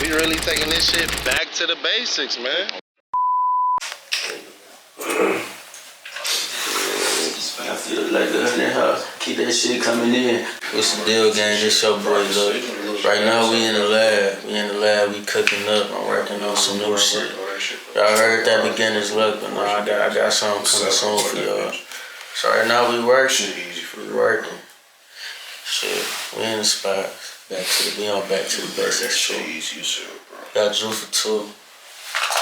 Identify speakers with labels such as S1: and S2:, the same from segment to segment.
S1: we really taking this shit back to the basics, man.
S2: I feel like good in that house. Keep that shit coming in. What's the deal, gang? This your boy, look. Right now, we in the lab. We cooking up. I'm working on some new shit. Y'all heard that beginner's luck, but no, I got something coming soon for y'all. So right now, we working. Shit, we in the spot. Back to the basics. Shit. Got Drew for two.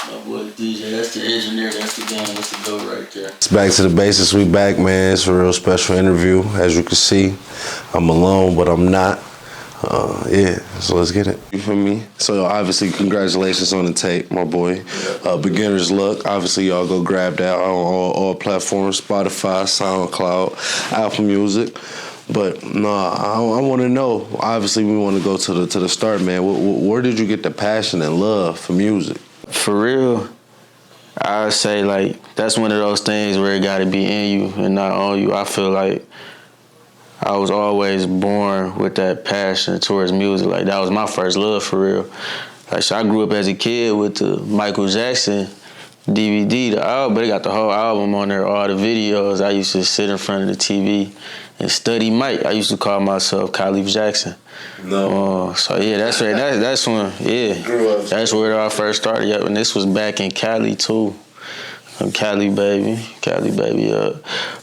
S2: My boy DJ, that's the engineer, that's the gang, that's the go right there.
S1: It's back to the basics, we back, man. It's a real special interview. As you can see, I'm alone, but I'm not. Yeah, so let's get it. You feel me? So obviously, congratulations on the tape, my boy. Beginner's Luck. Obviously, y'all go grab that on all platforms, Spotify, SoundCloud, Apple Music. But no, I want to know. Obviously, we want to go to the start, man. Where did you get the passion and love for music?
S2: For real, I would say, like, that's one of those things where it got to be in you and not on you. I feel like I was always born with that passion towards music. Like, that was my first love, for real. Like, so I grew up as a kid with the Michael Jackson DVD, the album, but they got the whole album on there, all the videos. I used to sit in front of the TV and study Mike. I used to call myself Khalif Jackson.
S1: No.
S2: So yeah, that's when that's where it all first started. Yeah, and this was back in Cali too. I'm Cali baby.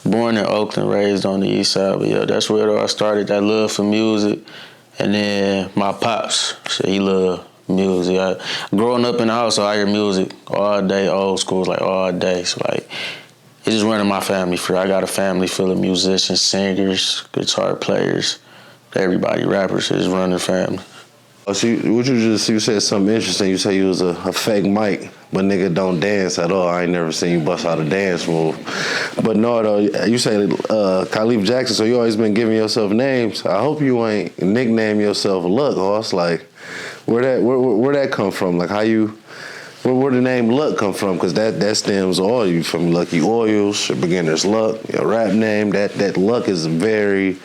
S2: Born in Oakland, raised on the east side, but yeah, that's where it all started. That love for music, and then my pops, so he loved music. Growing up in the house, I hear music all day, old school, like all day. So like, it's just running my family for. I got a family full of musicians, singers, guitar players. Everybody, rappers, is running the family.
S1: So you said something interesting. You said you was a fake Mike, but nigga don't dance at all. I ain't never seen you bust out a dance move. But no, though, you say Khalif Jackson, so you always been giving yourself names. I hope you ain't nickname yourself Luck, Hoss. Like, where that come from? Like, where the name Luck come from? Because that stems all you from Lucky Oils, your Beginner's Luck, your rap name. That Luck is very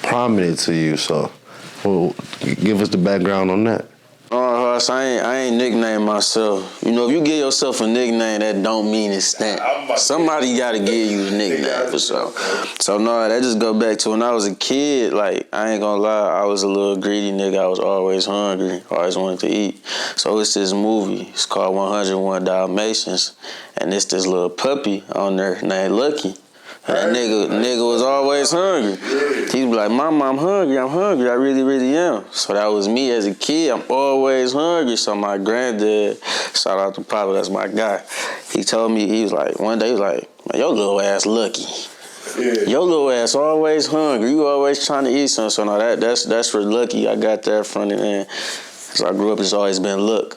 S1: prominent to you, so give us the background on that.
S2: Hoss, I ain't nicknamed myself. You know, if you give yourself a nickname, that don't mean it's that. Somebody got to give you a nickname for sure. So no, that just go back to when I was a kid. Like, I ain't gonna lie, I was a little greedy nigga. I was always hungry, always wanted to eat. So it's this movie. It's called 101 Dalmatians, and it's this little puppy on there named Lucky. And that nigga was always hungry. He'd be like, Mama, I'm hungry, I really, really am. So that was me as a kid, I'm always hungry. So my granddad, shout out to Papa, that's my guy, he told me, he was like, one day, he was like, man, your little ass lucky. Yeah. Your little ass always hungry, you always trying to eat something. So no, that's for Lucky, I got that from it, man. So I grew up, it's always been Luck.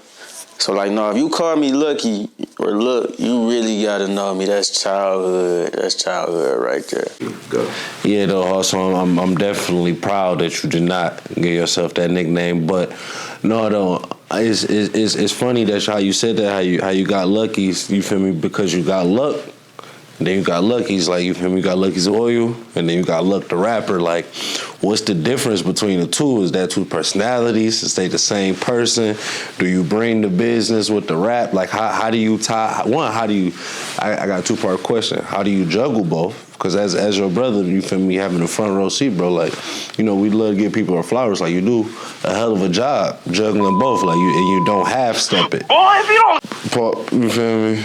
S2: So like, no, if you call me Lucky or Look, you really gotta know me. That's childhood. That's childhood right there.
S1: Go. Yeah, though. Also, I'm definitely proud that you did not give yourself that nickname. But no, though, it's funny that how you said that. How you got Lucky. You feel me? Because you got Luck. Then you got Lucky's, like, you feel me? You got Lucky's Oil, and then you got Luck the rapper. Like, what's the difference between the two? Is that two personalities? Is they the same person? Do you bring the business with the rap? Like, how do you tie? One, how do you? I got a two-part question. How do you juggle both? Because as your brother, you feel me, having the front row seat, bro. Like, you know, we love to give people their flowers. Like, you do a hell of a job juggling both. Like, you don't half step it. Boy, if you don't. Paul, you feel me?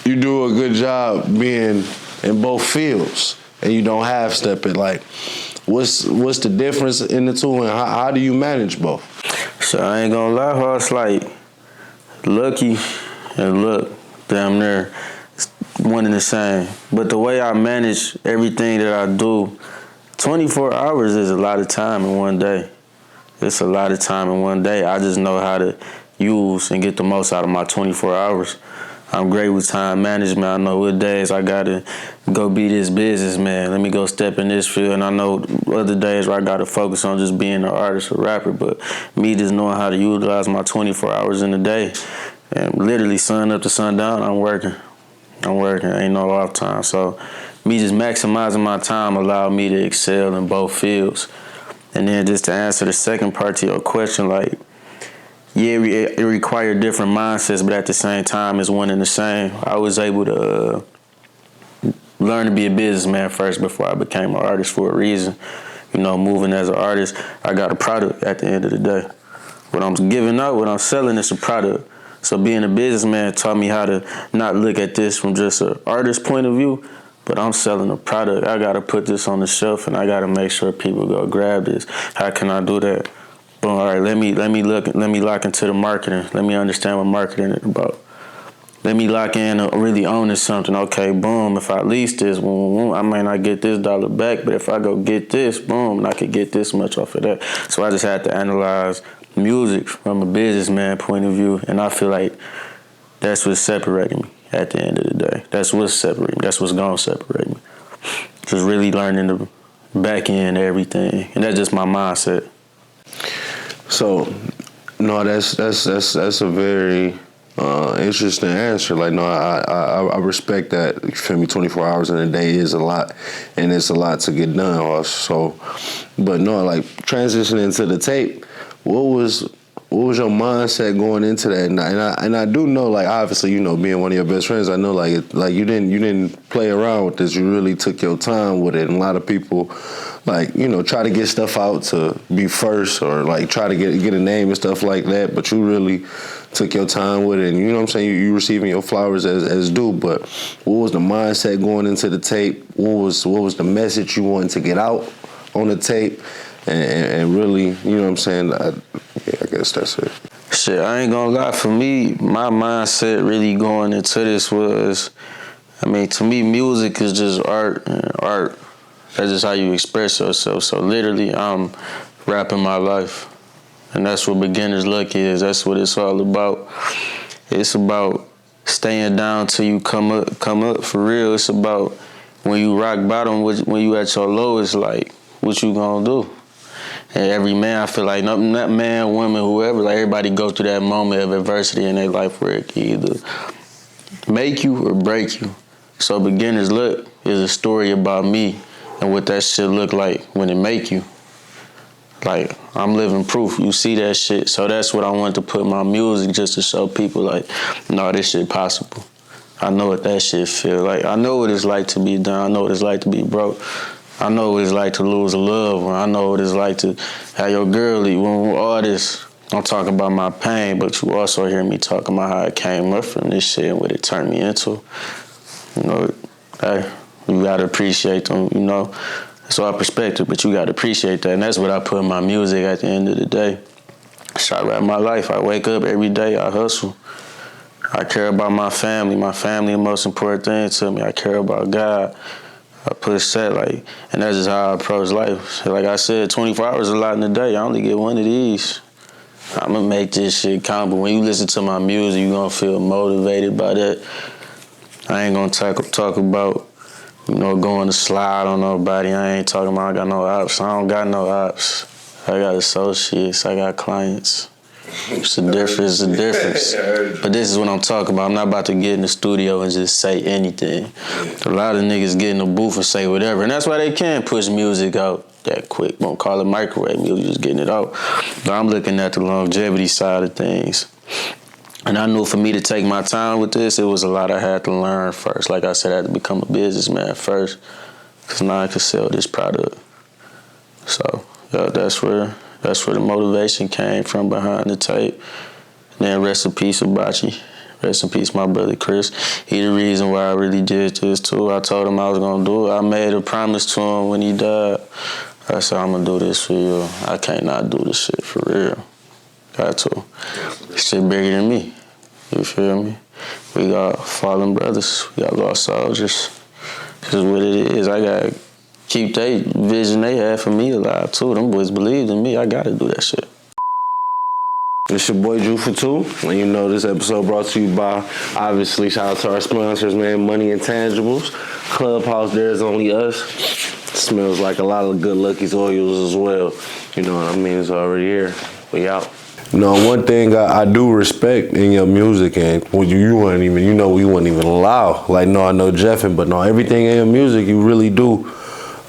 S1: You do a good job being in both fields, and you don't half step it. Like, what's the difference in the two, and how do you manage both?
S2: So I ain't gonna lie, Hoss, like, Lucky and Luck, damn near one and the same. But the way I manage everything that I do, 24 hours is a lot of time in one day. It's a lot of time in one day. I just know how to use and get the most out of my 24 hours. I'm great with time management. I know what days I gotta go be this businessman. Let me go step in this field. And I know other days where I gotta focus on just being an artist or rapper. But me just knowing how to utilize my 24 hours in a day, and literally sun up to sundown, I'm working. Ain't no off time. So me just maximizing my time allowed me to excel in both fields. And then just to answer the second part to your question, like, yeah, it required different mindsets, but at the same time, it's one and the same. I was able to learn to be a businessman first before I became an artist for a reason. You know, moving as an artist, I got a product at the end of the day. What I'm giving out, what I'm selling is a product. So being a businessman taught me how to not look at this from just an artist point of view, but I'm selling a product. I got to put this on the shelf, and I got to make sure people go grab this. How can I do that? Boom, all right, let me lock into the marketing. Let me understand what marketing is about. Let me lock in really owning something. Okay, boom, if I lease this, boom, I might not get this dollar back, but if I go get this, boom, I could get this much off of that. So I just had to analyze music from a businessman point of view, and I feel like that's what's separating me at the end of the day. That's what's separating me. That's what's going to separate me. Just really learning the back end of everything, and that's just my mindset.
S1: So, no, that's a very interesting answer. Like, no, I respect that. You feel me? 24 hours in a day is a lot, and it's a lot to get done. Also, but no, like transitioning to the tape, what was your mindset going into that? And I do know, like, obviously, you know, being one of your best friends, I know, like you didn't play around with this. You really took your time with it. And a lot of people, like, you know, try to get stuff out to be first, or like try to get a name and stuff like that. But you really took your time with it, and you know what I'm saying, you receiving your flowers as due. But what was the mindset going into the tape? What was the message you wanted to get out on the tape? And really, you know what I'm saying, I guess that's it.
S2: Shit, I ain't gonna lie, for me, my mindset really going into this was, I mean, to me, music is just art, and art, that's just how you express yourself. So literally, I'm rapping my life. And that's what Beginner's Luck is. That's what it's all about. It's about staying down till you come up for real. It's about when you rock bottom, when you at your lowest, like, what you gonna do? And every man, I feel like, not man, woman, whoever, like, everybody go through that moment of adversity in their life where it can either make you or break you. So Beginner's Luck is a story about me and what that shit look like when it make you. Like, I'm living proof. You see that shit. So that's what I wanted to put in my music, just to show people, like, no, this shit possible. I know what that shit feel like. I know what it's like to be down. I know what it's like to be broke. I know what it's like to lose a loved one. I know what it's like to have your girl leave. When all this, I'm talking about my pain, but you also hear me talking about how it came up from this shit and what it turned me into. You know, hey, you gotta appreciate them, you know. It's all perspective, but you gotta appreciate that. And that's what I put in my music at the end of the day. I rap my life. I wake up every day, I hustle. I care about my family. My family is the most important thing to me. I care about God. I push that, like, and that's just how I approach life. So like I said, 24 hours is a lot in a day. I only get one of these. I'm gonna make this shit count, but when you listen to my music, you're gonna feel motivated by that. I ain't gonna talk about, you know, going to slide on nobody. I ain't talking about I got no ops. I don't got no ops. I got associates. I got clients. It's a difference. But this is what I'm talking about. I'm not about to get in the studio and just say anything. A lot of niggas get in the booth and say whatever. And that's why they can't push music out that quick. Don't call it microwave music, just getting it out. But I'm looking at the longevity side of things. And I knew for me to take my time with this, it was a lot I had to learn first. Like I said, I had to become a businessman first, because now I could sell this product. So yeah, that's where the motivation came from behind the tape. And then rest in peace, Hibachi. Rest in peace, my brother Chris. He the reason why I really did this too. I told him I was gonna do it. I made a promise to him when he died. I said, I'm gonna do this for you. I can't not do this shit for real. Got to. Shit bigger than me. You feel me? We got fallen brothers. We got lost soldiers. This is what it is. I gotta keep that vision they had for me alive too. Them boys believed in me. I gotta do that shit.
S1: It's your boy Drew for Two, and you know this episode brought to you by, obviously, shout out to our sponsors, man, Money Intangibles, Clubhouse, There's Only Us. Smells like a lot of Good Lucky's oils as well. You know what I mean? It's already here. We out. No, one thing I do respect in your music, and when you weren't even, you know, we wouldn't even allow. Like, no, I know Jeffin, but no, everything in your music you really do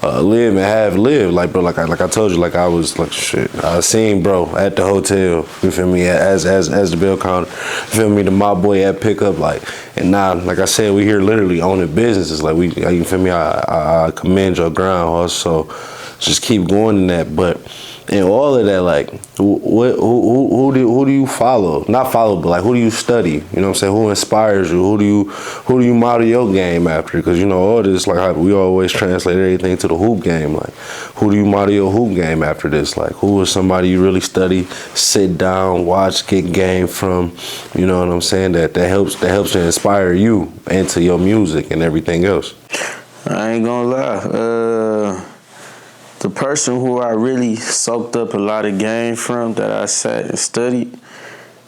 S1: live and have lived. Like, bro, like I told you, like I was like shit. I seen bro at the hotel. You feel me? As the bill counter. You feel me? The mob boy at pickup. Like, and now, like I said, we here literally owning businesses. Like you feel me? I commend your ground, so just keep going in that. But in all of that, like, who do you follow? Not follow, but like, who do you study? You know what I'm saying? Who inspires you? Who do you model your game after? Because you know all this, like, how we always translate everything to the hoop game. Like, who do you model your hoop game after this? Like, who is somebody you really study, sit down, watch, get game from? You know what I'm saying? That helps to inspire you into your music and everything else.
S2: I ain't gonna lie. The person who I really soaked up a lot of game from, that I sat and studied,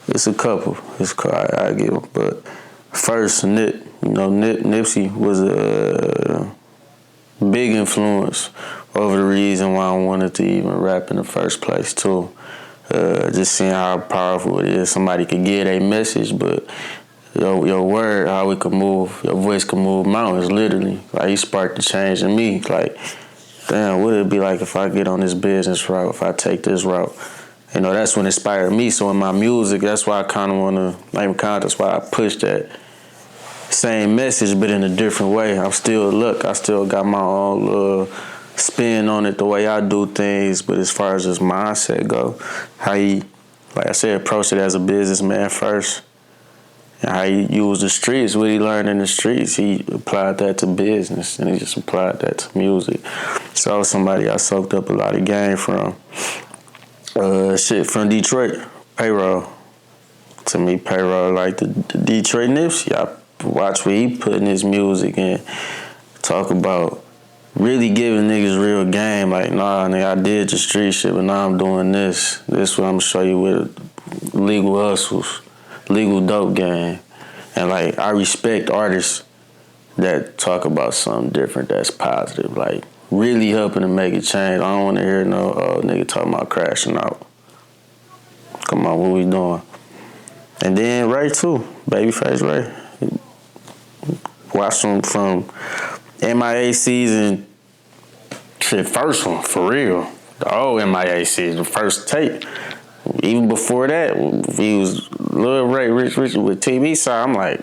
S2: it's a couple. I give them. But first, Nip. You know, Nipsey was a big influence over the reason why I wanted to even rap in the first place, too. Just seeing how powerful it is. Somebody could get a message, but your word, how it could move, your voice could move mountains, literally. Like, he sparked the change in me. Like, damn, what would it be like if I get on this business route, if I take this route? You know, that's what inspired me. So in my music, that's why I kind of want to, that's why I push that same message, but in a different way. I still got my own spin on it, the way I do things, but as far as his mindset go, how he, like I said, approached it as a businessman first. And how he used the streets, what he learned in the streets, he applied that to business, and he just applied that to music. So somebody I soaked up a lot of game from. From Detroit, Payroll. To me, Payroll like the Detroit Nipsey. I watch what he put in his music and talk about really giving niggas real game. Like, nah, nigga, I did the street shit, but now I'm doing this. This what I'm gonna show you with legal hustles. Legal dope game. And like, I respect artists that talk about something different that's positive, like really helping to make a change. I don't want to hear no nigga talking about crashing out. Come on, what we doing? And then Ray too, Babyface Ray. Watched him from MIA season, shit, first one, for real. The old MIA season, the first tape. Even before that, he was Lil Ray, Rich with TV side. I'm like,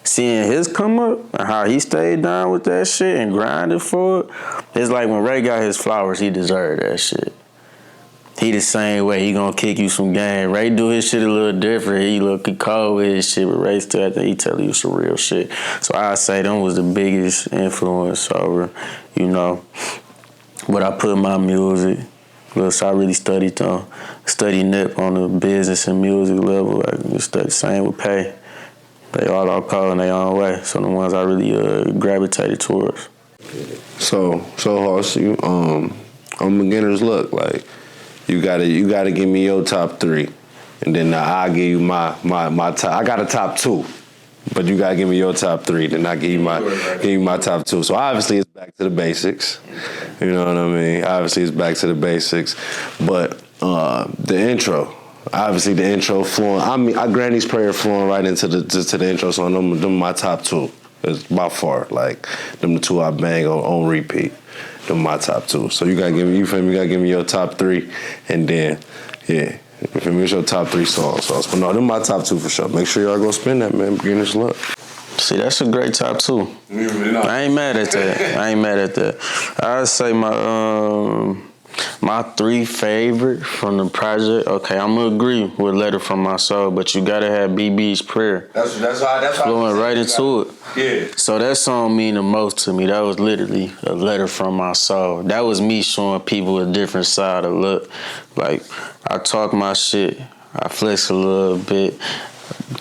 S2: seeing his come up and how he stayed down with that shit and grinded for it. It's like when Ray got his flowers, he deserved that shit. He the same way. He gonna kick you some game. Ray do his shit a little different. He look cold with his shit, but Ray still, I think he tell you some real shit. So I say them was the biggest influence over, you know, what I put in my music. So I really studied Nip on the business and music level. I studied same with Pay. They all call in their own way. So the ones I really gravitated towards.
S1: So Hoss, you on beginner's luck, like you gotta give me your top three, and then I'll give you my top. I got a top two, but you gotta give me your top three. Then I give you my top two. So obviously it's back to the basics. You know what I mean? Obviously it's back to the basics, but the intro. Obviously the intro flowing. I Granny's Prayer flowing right into the intro. So them my top two. It's by far, like them the two I bang on repeat. Them my top two. So you gotta give me, you feel me? You gotta give me your top three, and then yeah, you feel me? It's your top three songs. But no, them my top two for sure. Make sure y'all go spin that, man. Beginner's luck.
S2: See, that's a great top two. I ain't mad at that. I'd say my three favorite from the project. Okay, I'm gonna agree with Letter from My Soul, but you gotta have BB's Prayer.
S1: That's
S2: flowing right into it.
S1: Yeah.
S2: So that song mean the most to me. That was literally a letter from my soul. That was me showing people a different side of look. Like, I talk my shit, I flex a little bit.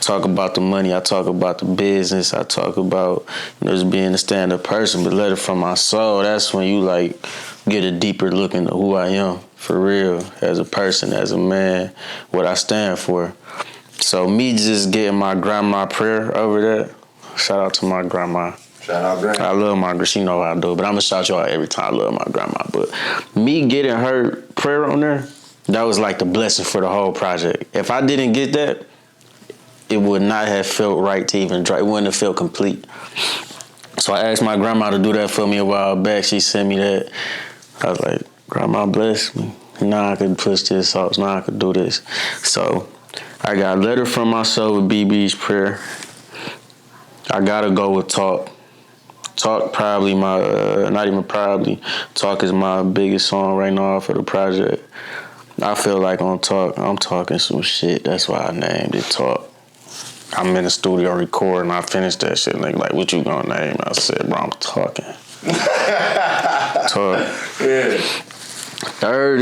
S2: Talk about the money, I talk about the business, I talk about, you know, just being a stand-up person, but Letter from My Soul, that's when you like get a deeper look into who I am, for real, as a person, as a man, what I stand for. So me just getting my grandma prayer over that, shout out to my grandma.
S1: Shout out grandma.
S2: I love my grandma, she know how I do it, but I'm gonna shout you out every time I love my grandma. But me getting her prayer on there, that was like the blessing for the whole project. If I didn't get that, it would not have felt right to even try. It wouldn't have felt complete. So I asked my grandma to do that for me a while back. She sent me that. I was like, Grandma, bless me. Now I could push this off. Now I could do this. So I got Letter from Myself with BB's Prayer. I gotta go with Talk. Talk probably not even probably. Talk is my biggest song right now for the project. I feel like on Talk, I'm talking some shit. That's why I named it Talk. I'm in the studio recording. I finished that shit. Nigga, like, what you gonna name? I said, bro, I'm talking. Talk. Yeah. Third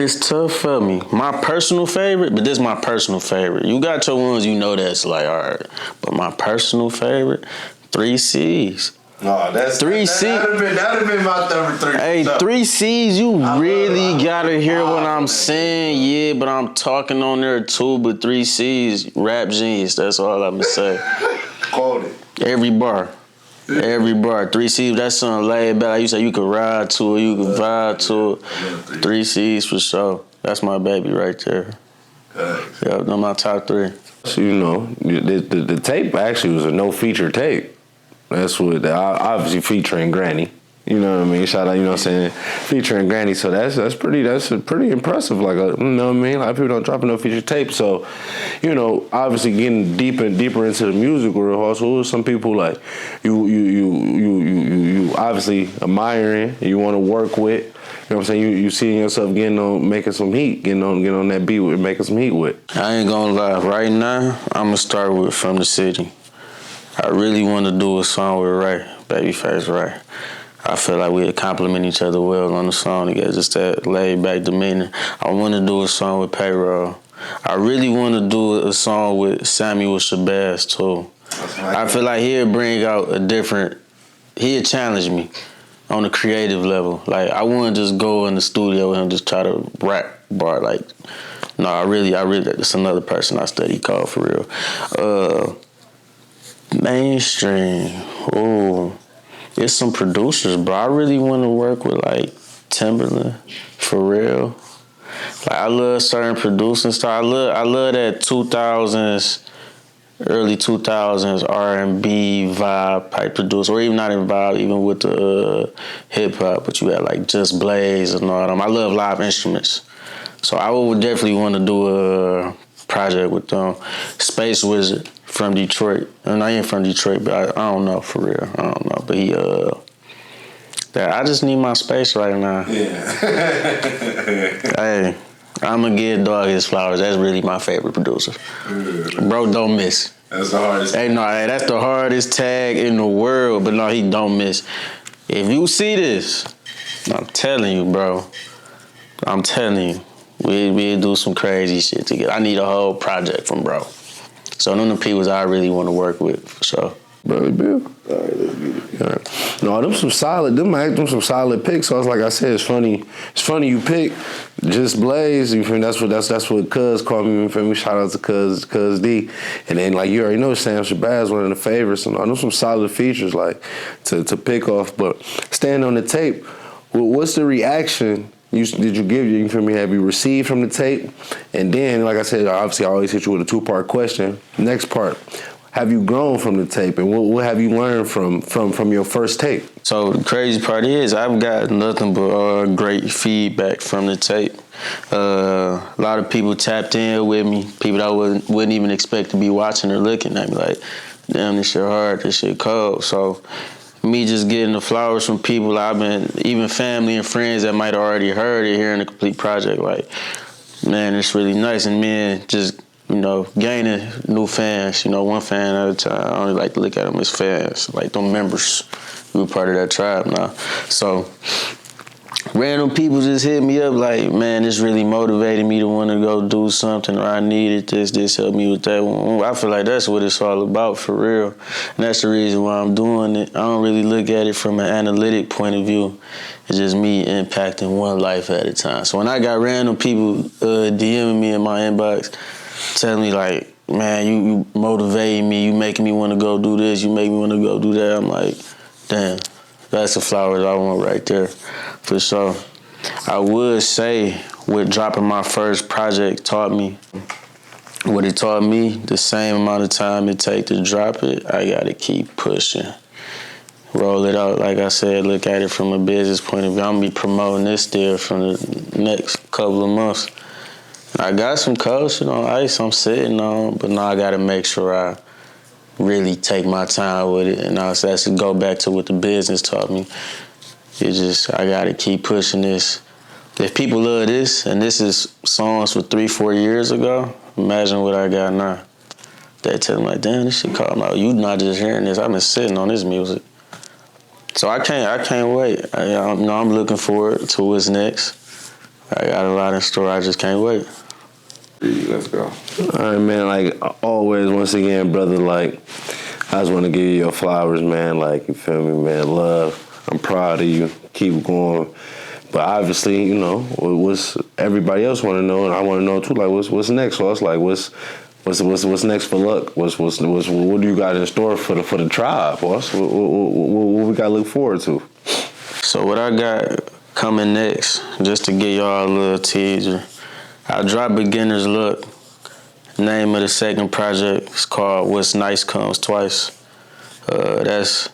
S2: is tough for me. My personal favorite, but this is my personal favorite. You got your ones, you know that's like, all right. But my personal favorite, 3 C's.
S1: No, that's
S2: 3 C's.
S1: That'd have been my number 3.
S2: Hey, 3 C's, you really gotta hear what I'm saying. Yeah, but I'm talking on there too. But 3 C's, rap genius. That's all I'm gonna say.
S1: Quote it.
S2: Every bar. 3 C's, that's something laid back. Like you said, you could ride to it, you could vibe to it. 3 C's for sure. That's my baby right there. Yeah, they're my top 3.
S1: So, you know, the tape actually was a no-feature tape. That's what, obviously featuring Granny. You know what I mean? Shout out, you know what I'm saying? Featuring Granny. So that's pretty impressive. Like, you know what I mean? A lot of people don't drop a no-feature tape. So, you know, obviously getting deeper and deeper into the music world also, some people like you obviously admiring, you want to work with. You know what I'm saying? You seeing yourself making some heat, getting on that beat with, making some heat with.
S2: I ain't gonna lie. Right now, I'm gonna start with From the City. I really want to do a song with Ray, Babyface Ray. I feel like we complement each other well on the song together, just that laid-back demeanor. I want to do a song with Payroll. I really want to do a song with Samuel Shabazz, too. I feel like he'll bring out he'll challenge me on a creative level. Like, I wouldn't just go in the studio with him just try to rap bar. Like, no, I really, that's another person I study called for real. Mainstream, it's some producers, bro. I really want to work with like Timberland, for real. Like, I love certain producing style. I love that 2000s, early 2000s R&B vibe type producer, or even not in vibe, even with the hip hop. But you had like Just Blaze and all them. I love live instruments, so I would definitely want to do a project with them. Space Wizard from Detroit, and I ain't from Detroit, but I don't know for real. I don't know, but he I just need my space right now. Yeah. Hey, I'ma give Dog his flowers. That's really my favorite producer. Bro, don't miss.
S1: That's the hardest.
S2: Hey, that's the hardest tag in the world. But no, he don't miss. If you see this, I'm telling you, bro. I'm telling you, we'll do some crazy shit together. I need a whole project from bro. So them the people I really want to work with, for sure.
S1: Brother Bill. All right, let's get it. All right. No, them some solid picks. So it's like I said, it's funny you pick Just Blaze. You feel me? That's what Cuz called me. You feel me? Shout out to Cuz D. And then like you already know, Sam Shabazz one of the favorites. And them some solid features like to pick off. But staying on the tape, what's the reaction? Did you give you feel me? Have you received from the tape? And then, like I said, obviously I always hit you with a 2-part question. Next part, have you grown from the tape, and what have you learned from your first tape?
S2: So the crazy part is I've got nothing but great feedback from the tape. A lot of people tapped in with me, people that I wouldn't even expect to be watching or looking at me like, damn, this shit hard, this shit cold. So me just getting the flowers from people even family and friends that might have already heard it, hearing the complete project, like, man, it's really nice. And man, just, gaining new fans, one fan at a time. I only like to look at them as fans, like them members. We're part of that tribe now. So random people just hit me up like, man, this really motivated me to want to go do something, or I needed this helped me with that. I feel like that's what it's all about, for real. And that's the reason why I'm doing it. I don't really look at it from an analytic point of view. It's just me impacting one life at a time. So when I got random people DMing me in my inbox, telling me like, man, you motivating me, you making me want to go do this, you make me want to go do that, I'm like, damn, that's the flowers I want right there, for sure. I would say what dropping my first project taught me, what it taught me, the same amount of time it take to drop it, I gotta keep pushing. roll it out. Like I said, look at it from a business point of view. I'm gonna be promoting this still from the next couple of months. I got some cold shit on ice I'm sitting on, but now I gotta make sure I really take my time with it. And also that's to go back to what the business taught me. It's just, I gotta keep pushing this. If people love this, and this is songs for 3-4 years ago, imagine what I got now. They tell me like, damn, this shit called out. You not just hearing this, I've been sitting on this music. So I can't wait. I'm looking forward to what's next. I got a lot in store, I just can't wait.
S3: Let's go.
S1: All right, man. Like always, once again, brother. Like I just want to give you your flowers, man. Like you feel me, man. Love. I'm proud of you. Keep going. But obviously, you know, what's everybody else want to know, and I want to know too. Like what's next for us? Like what's next for Luck? What do you got in store for the tribe? What we got to look forward to?
S2: So what I got coming next, just to give y'all a little teaser. I dropped Beginner's Luck. Name of the second project is called What's Nice Comes Twice. That's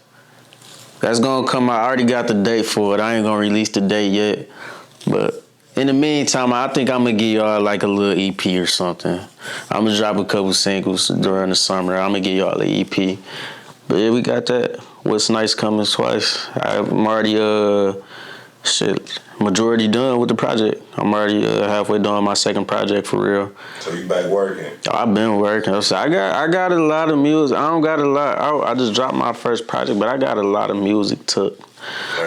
S2: gonna come out. I already got the date for it. I ain't gonna release the date yet. But in the meantime, I think I'm gonna give y'all like a little EP or something. I'm gonna drop a couple singles during the summer. I'm gonna give y'all an EP. But yeah, we got that. What's Nice Coming Twice. I'm already majority done with the project. I'm already halfway done my second project for real.
S3: So you back working?
S2: I've been working. I got a lot of music. I don't got a lot. I just dropped my first project, but I got a lot of music took.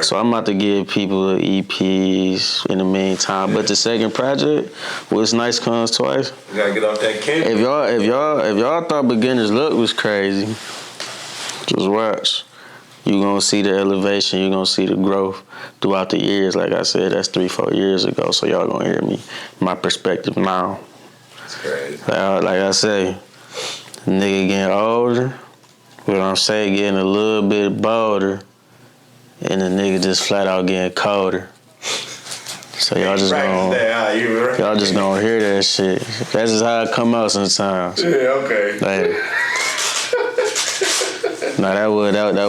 S2: So I'm about to give people EPs in the meantime. But the second project, What's Nice Comes Twice.
S3: You gotta get off that Kendrick.
S2: If y'all thought Beginner's Luck was crazy, just watch. You're going to see the elevation. You're going to see the growth throughout the years. Like I said, that's 3-4 years ago. So y'all going to hear me, my perspective now.
S3: That's crazy.
S2: Like I say, nigga getting older. What I'm saying, getting a little bit bolder. And the nigga just flat out getting colder. So y'all just gonna hear that shit. That's just how it come out sometimes.
S3: Yeah, okay.
S2: Like, that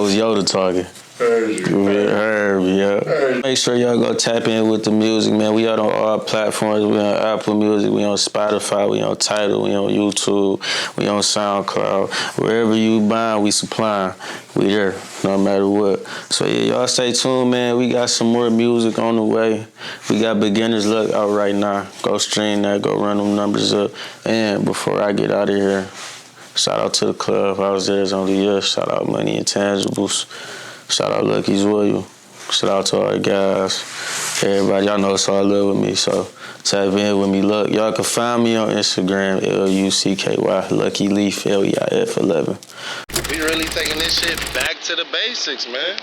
S2: was Yoda talking. Herb, yeah. Make sure y'all go tap in with the music, man. We out on all platforms. We on Apple Music, we on Spotify, we on Tidal, we on YouTube, we on SoundCloud. Wherever you buy, we supply. We there, no matter what. So yeah, y'all stay tuned, man. We got some more music on the way. We got Beginner's Luck out right now. Go stream that, go run them numbers up. And before I get out of here, shout out to the club. I was there, it's only us. Shout out Money Intangibles. Shout out Lucky's Royal. Shout out to all the guys. Everybody, y'all know it's all love with me, so tap in with me. Look, y'all can find me on Instagram, LUCKY, Lucky Leaf, LEIF11.
S1: We really taking this shit back to the basics, man.